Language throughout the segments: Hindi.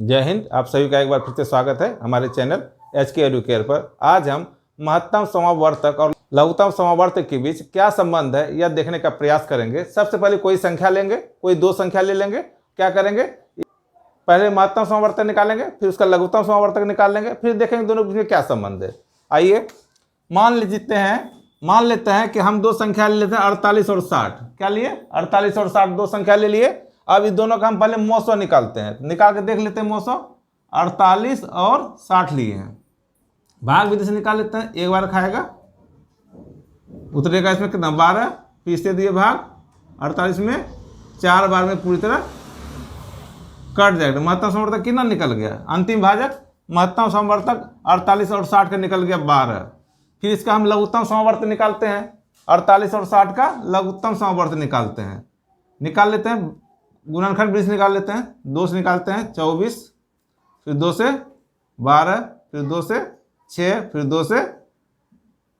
जय हिंद। आप सभी का एक बार फिर से स्वागत है हमारे चैनल HK एडुकेयर पर। आज हम महत्तम समावर्तक और लघुत्तम समावर्तक के बीच क्या संबंध है यह देखने का प्रयास करेंगे। सबसे पहले कोई संख्या लेंगे, कोई दो संख्या ले लेंगे। क्या करेंगे, पहले महत्तम समावर्तक निकालेंगे, फिर उसका लघुत्तम समावर्तक निकाल लेंगे, फिर देखेंगे दोनों के बीच में क्या संबंध है। आइए मान लेते हैं कि हम दो संख्या ले लेते हैं 48 और 60। क्या लिए? 48 और 60 दो संख्या ले लिए। अब इस दोनों का हम पहले मौसो निकालते हैं, निकाल के देख लेते हैं। मौसो 48 और 60 लिए हैं, भाग विधि से निकाल लेते हैं। एक बार खाएगा उतरेगा इसमें कितना 12, फिर इससे दिए भाग 48 में 4 बार में पूरी तरह कट जाएगा। महत्तम समावर्तक कितना निकल गया? अंतिम भाजक महत्तम समावर्तक 48 और 60 का निकल गया 12। फिर इसका हम लघुत्तम समावर्तक निकालते हैं, 48 और 60 का लघुत्तम समावर्तक निकालते हैं। निकाल लेते हैं, गुणनखंड वृत्त निकाल लेते हैं। 2 से निकालते हैं 24, फिर 2 से 12, फिर 2 से 6, फिर 2 से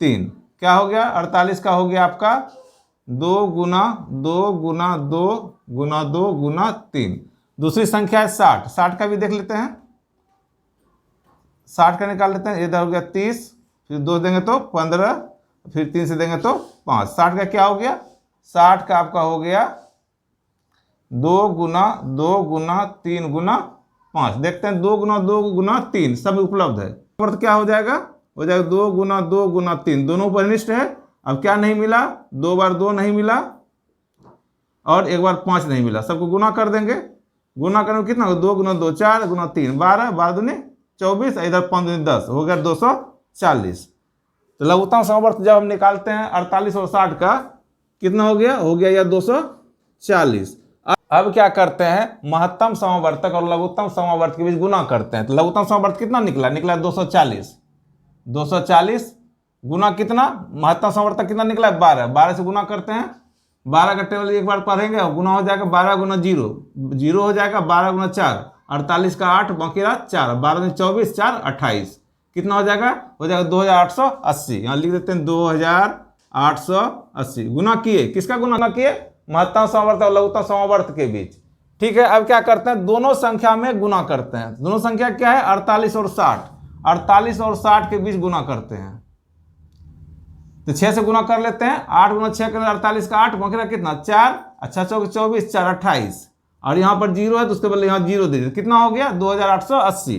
3। क्या हो गया? 48 का हो गया आपका 2 गुना 2 गुना 2 गुना 2 गुना 3। दूसरी संख्या है 60। 60 का भी देख लेते हैं। 60 का निकाल लेते हैं। इधर हो गया 30, फिर 2 देंगे तो 15, फिर 3 से देंगे तो 5। 60 का क्या हो गया? 60 का आपका हो गया 2 गुना 2 गुना 3 गुना 5। देखते हैं 2 गुना 2 गुना 3 सब उपलब्ध है। अर्थ क्या हो जाएगा? 2 गुना 2 गुना 3, दोनों परिनिष्ठ है। अब क्या नहीं मिला? 2 बार 2 नहीं मिला और 1 बार 5 नहीं मिला। सबको गुना कर देंगे। गुना करने में कितना होगा? 2 गुना 2 4 गुना 3 12, 12 दूनी 24, इधर 5 दूनी 10, हो गया 240। तो लघुत्तम समावर्तक जब हम निकालते हैं 48 और 60 का कितना हो गया? हो गया यह 240। अब क्या करते हैं, महत्तम समावर्तक और लघुत्तम समावर्तक के बीच गुना करते हैं। तो लघुत्तम समावर्तक कितना निकला? 240। 240 गुना कितना? महत्तम समावर्तक कितना निकला? 12। 12 से गुना करते हैं। 12 का टेबल एक बार पढ़ेंगे और गुना हो जाएगा 12 गुना 0, 0 हो जाएगा 12 गुना 4, 48 का 8 बाकी रहा 4, 12 में 24, 4 28। कितना हो जाएगा? हो जाएगा 2880। यहाँ लिख देते हैं 2880। गुना किए, किसका गुना किए? महत्तम समावर्तक और लघुत्तम समावर्तक के बीच। ठीक है, अब क्या करते हैं? दोनों संख्या में गुना करते हैं। दोनों संख्या क्या है? 48 और 60। 48 और 60 के बीच गुना करते हैं। तो 6 से गुना कर लेते हैं। 8 गुना 6 करें 48 का 8 बाकी कितना 4, अच्छा 24, 4 28 और यहाँ पर 0 है तो उसके बदले यहाँ 0 दे दीजिए। कितना हो गया? 2880।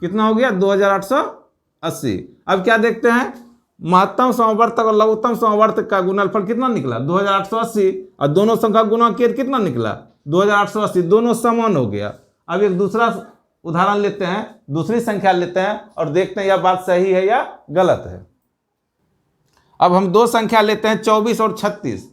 कितना हो गया? 2880। अब क्या देखते हैं, महत्तम समावर्तक और लघुत्तम समावर्तक का गुणनफल कितना निकला? 2880। और दोनों संख्या गुना किए कितना निकला? 2880। दोनों समान हो गया। अब एक दूसरा उदाहरण लेते हैं, दूसरी संख्या लेते हैं और देखते हैं यह बात सही है या गलत है। अब हम दो संख्या लेते हैं 24 और 36।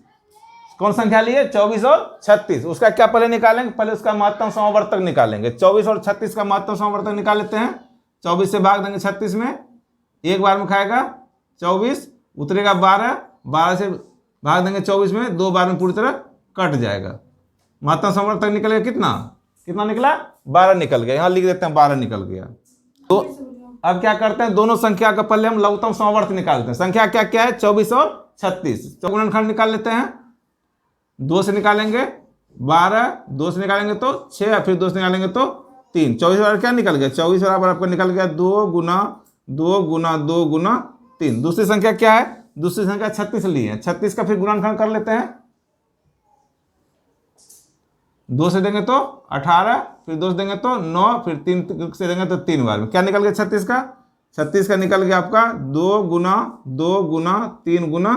कौन संख्या लिए? 24 और 36। उसका क्या पहले निकालेंगे? पहले उसका महत्तम समावर्तक निकालेंगे। 24 और 36 का महत्तम समावर्तक निकाल लेते हैं। 24 से भाग देंगे 36 में, एक बार में खाएगा 24, उतरेगा 12, 12 से भाग देंगे 24 में, 2 बार में पूरी तरह कट जाएगा। महत्तम समावर्तक निकलेगा कितना? कितना निकला? 12 निकल गया। यहाँ लिख देते हैं 12 निकल गया। तो अब क्या करते हैं, दोनों संख्या का पहले हम लघुत्तम समावर्तक निकालते हैं। संख्या क्या क्या है? 24 और 36। तो गुणनखंड निकाल लेते हैं। 2 से निकालेंगे 12, 2 से निकालेंगे तो 6, फिर 2 से निकालेंगे तो 3। 24 बराबर क्या निकल गया? 24 बराबर आपका निकल गया 2 गुना 2 गुना 2 गुना 3। दूसरी संख्या क्या है? दूसरी संख्या 36 ली है। 36 का फिर गुणनखंड कर लेते हैं। 2 से देंगे तो 18, फिर 2 से देंगे तो 9, फिर 3 से देंगे तो 3 बार में। क्या निकल गया 36 का? 36 का निकल गया आपका 2 गुना 2 गुना 3 गुना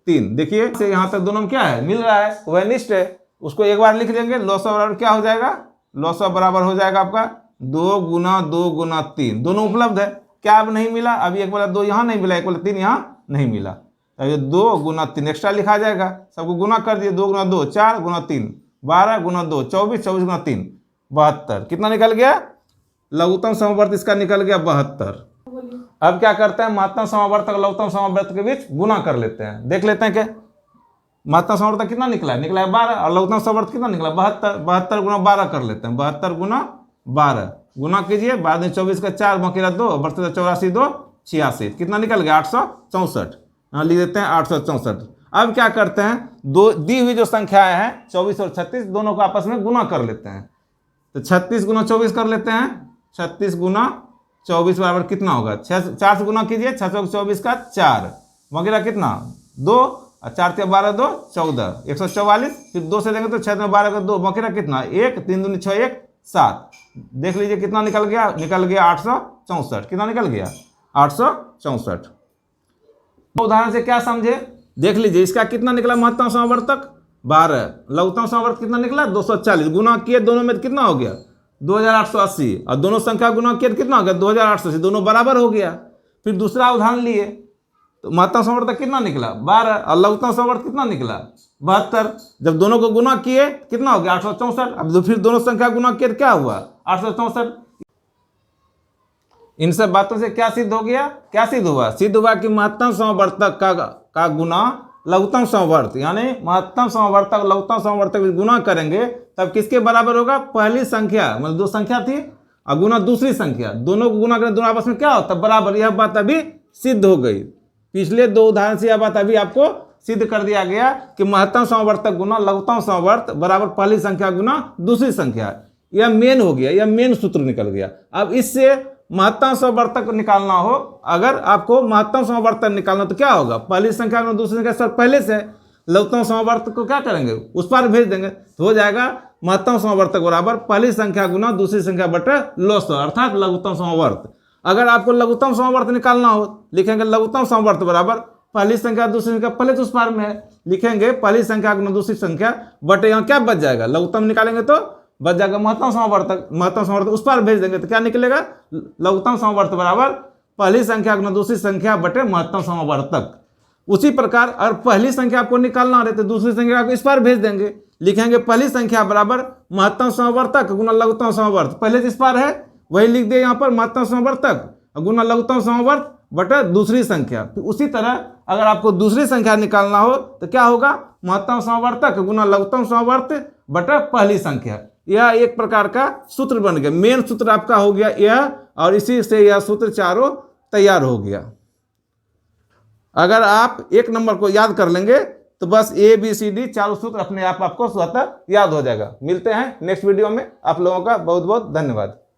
3। देखिए से यहाँ तक दोनों में क्या है? मिल रहा है, वह निष्ठ है। उसको एक बार लिख लेंगे। लॉसा बराबर क्या हो जाएगा? लॉसा बराबर हो जाएगा आपका 2 गुना 2 गुना 3। दोनों उपलब्ध है। क्या अब नहीं मिला? अभी एक वाला 2 यहाँ नहीं मिला, एक वाला 3 यहाँ नहीं मिला। अब ये 2 गुना 3 एक्स्ट्रा लिखा जाएगा। सबको गुना कर दिए। 2 गुना 2 4 गुना 3 12 गुना 2 24, 24 गुना 3 72। कितना निकल गया? लघुत्तम समावर्तक इसका निकल गया 72। अब क्या करते हैं, महत्तम समावर्तक और लघुत्तम समावर्तक के बीच गुना कर लेते हैं। देख लेते हैं कि महत्तम समावर्तक कितना निकला है? निकला है 12। और लघुत्तम समावर्तक कितना निकला? 72। 72 गुना 12 कर लेते हैं। 72 गुना 12 गुना कीजिए। बाद में 24 का 4 बाकी 2 बढ़ते 84 2 86। कितना निकल गया? 864। यहाँ लिख देते हैं 864। अब क्या करते हैं, दो दी हुई जो संख्याएं हैं 24 और 36 दोनों को आपस में गुना कर लेते हैं। तो 36 गुना 24 कर लेते हैं। 36 गुना 24 बराबर कितना होगा? 4 से गुना कीजिए, 624 का 4 वगैरह कितना 2 और 4 से 12 2 14 144। फिर 2 से देंगे तो 6 में 12 का 2 वगैरह कितना 1 3 दूनी 6 1 7। देख लीजिए कितना निकल गया, 864। कितना निकल गया? 864। उदाहरण से क्या समझे? देख लीजिए इसका कितना निकला महत्तम समवर्तक 12, लघुत्तम समवर्तक कितना निकला 240। गुना किए दोनों में कितना हो गया 2880 और दोनों संख्या गुना किए कितना हो गया 2880, दोनों बराबर हो गया। फिर दूसरा उदाहरण लिए तो महत्तम समवर्तक कितना निकला 12 और लघुत्तम समवर्तक कितना निकला 72। जब दोनों को गुना किए कितना हो गया 864। अब फिर दोनों संख्या गुना किए क्या हुआ 864। इन सब बातों से क्या सिद्ध हो गया? क्या सिद्ध हुआ? सिद्ध हुआ कि महत्तम समवर्तक का गुना लघुत्तम समवर्त, यानी महत्तम समवर्तक लघुत्तम समवर्तक गुना करेंगे तब किसके बराबर होगा? पहली संख्या मतलब दो संख्या थी और गुना दूसरी संख्या, दोनों को गुना करें दोनों आपस में क्या होता है बराबर। यह बात अभी सिद्ध हो गई। पिछले 2 उदाहरण से यह बात अभी आपको सिद्ध कर दिया गया कि महत्तम समवर्तक गुना लघुत्तम समवर्त बराबर पहली संख्या गुना दूसरी संख्या। यह मेन हो गया, यह मेन सूत्र निकल गया। अब इससे महत्तम समवर्तक निकालना हो, अगर आपको महत्तम समवर्तक निकालना तो क्या होगा? पहली संख्या गुना दूसरी संख्या सर पहले से लघुत्तम समवर्तक को क्या करेंगे उस पर भेज देंगे तो हो जाएगा महत्तम समवर्तक बराबर पहली संख्या गुना दूसरी संख्या बटे लॉस अर्थात लघुत्तम समवर्त। अगर आपको लघुत्तम समवर्त निकालना हो लिखेंगे लघुत्तम समवर्त बराबर पहली संख्या दूसरी संख्या पहले तो उस पार में है, लिखेंगे पहली संख्या गुना दूसरी संख्या बटे यहाँ क्या बच जाएगा लघुत्तम निकालेंगे तो बच जाएगा महत्तम समवर्तक। महत्तम समवर्तक उस पार भेज देंगे तो क्या निकलेगा लघुत्तम समवर्त बराबर पहली संख्या गुना दूसरी संख्या बटे महत्तम समवर्तक। उसी प्रकार अगर पहली संख्या आपको निकालना रहे तो दूसरी संख्या को इस पार भेज देंगे, लिखेंगे पहली संख्या बराबर महत्तम समवर्तक गुना लघुत्तम समवर्त। पहले इस पार है वही लिख दिए यहाँ पर महत्तम समवर्तक गुना लघुत्तम समवर्त बटे दूसरी संख्या। तो उसी तरह अगर आपको दूसरी संख्या निकालना हो तो क्या होगा महत्तम समवर्तक गुना लघुत्तम समवर्त बटे पहली संख्या। यह एक प्रकार का सूत्र बन गया, मेन सूत्र आपका हो गया यह, और इसी से यह सूत्र चारों तैयार हो गया। अगर आप 1 नंबर को याद कर लेंगे तो बस ABCD चारों सूत्र अपने आप आपको स्वतः याद हो जाएगा। मिलते हैं नेक्स्ट वीडियो में। आप लोगों का बहुत बहुत धन्यवाद।